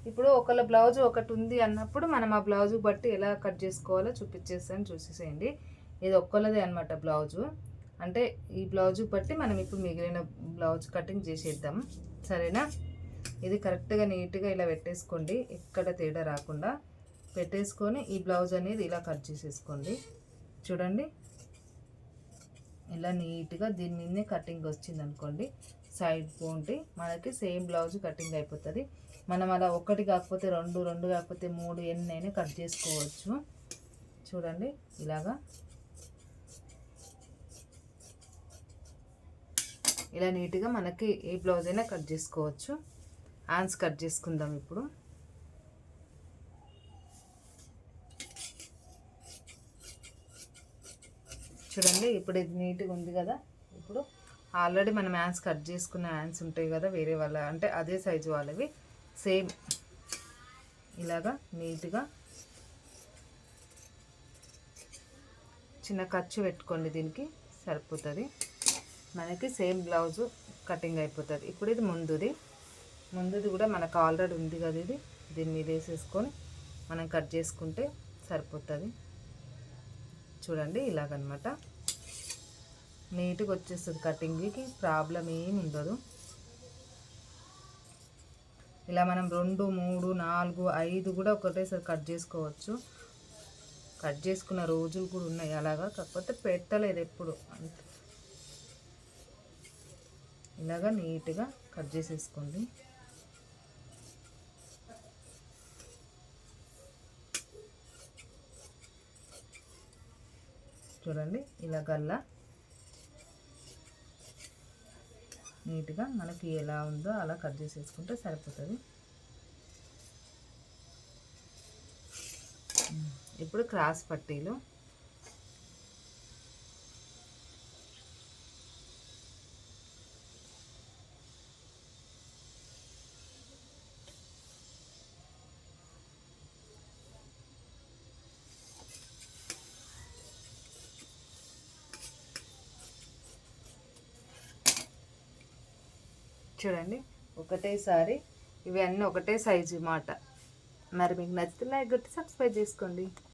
ఇప్పుడు ఒకళ్ళ బ్లౌజ్ ఒకటి ఉంది అన్నప్పుడు మనం ఆ బ్లౌజ్ బట్టి ఎలా కట్ చేసుకోవాలో చూపించేస్తాను, చూసేసేయండి. ఇది ఒక్కళ్ళదే అనమాట బ్లౌజు. అంటే ఈ బ్లౌజు బట్టి మనం ఇప్పుడు మిగిలిన బ్లౌజ్ కటింగ్ చేసేద్దాం, సరేనా? ఇది కరెక్ట్గా నీట్గా ఇలా పెట్టేసుకోండి, ఎక్కడ తేడా రాకుండా పెట్టేసుకొని ఈ బ్లౌజ్ అనేది ఇలా కట్ చేసేసుకోండి. చూడండి, ఇలా నీట్గా దీని మీదనే కటింగ్ వచ్చింది అనుకోండి, సైడ్ పోంటి మనకి సేమ్ బ్లౌజ్ కటింగ్ అయిపోతుంది. మనం అలా ఒకటి కాకపోతే రెండు, రెండు కాకపోతే మూడు, ఎన్నైనా కట్ చేసుకోవచ్చు. చూడండి, ఇలాగా ఇలా నీట్గా మనకి ఏ బ్లౌజ్ అయినా కట్ చేసుకోవచ్చు. హ్యాండ్స్ కట్ చేసుకుందాం ఇప్పుడు. చూడండి, ఇప్పుడు ఇది నీట్గా ఉంది కదా. ఇప్పుడు ఆల్రెడీ మనం హ్యాండ్స్ కట్ చేసుకున్న హ్యాండ్స్ ఉంటాయి కదా వేరే వాళ్ళ, అంటే అదే సైజు వాళ్ళవి, సేమ్ ఇలాగా నీట్గా చిన్న ఖర్చు పెట్టుకోండి, దీనికి సరిపోతుంది. మనకి సేమ్ బ్లౌజు కటింగ్ అయిపోతుంది. ఇప్పుడు ఇది ముందుది కూడా మనకు ఆల్రెడీ ఉంది కదా, ఇది దీని మీద వేసేసుకొని మనం కట్ చేసుకుంటే సరిపోతుంది. చూడండి, ఇలాగనమాట నీట్గా వచ్చేస్తుంది, కటింగ్కి ప్రాబ్లం ఏమి ఉండదు. ఇలా మనం 2, 3, 4, 5 కూడా ఒకటేసారి కట్ చేసుకోవచ్చు. కట్ చేసుకున్న రోజులు కూడా ఉన్నాయి అలాగా, కాకపోతే పెట్టలేదు ఎప్పుడు. ఇలాగా నీట్గా కట్ చేసేసుకోండి. చూడండి, ఇలా గల్లా నీట్గా మనకి ఎలా ఉందో అలా కట్ చేసేసుకుంటే సరిపోతుంది. ఇప్పుడు క్రాస్ పట్టీలు. చూడండి, ఒకటేసారి ఇవన్నీ ఒకటే సైజు మాట. మరి మీకు నచ్చితే లైక్ కొట్టి సబ్స్క్రైబ్ చేసుకోండి.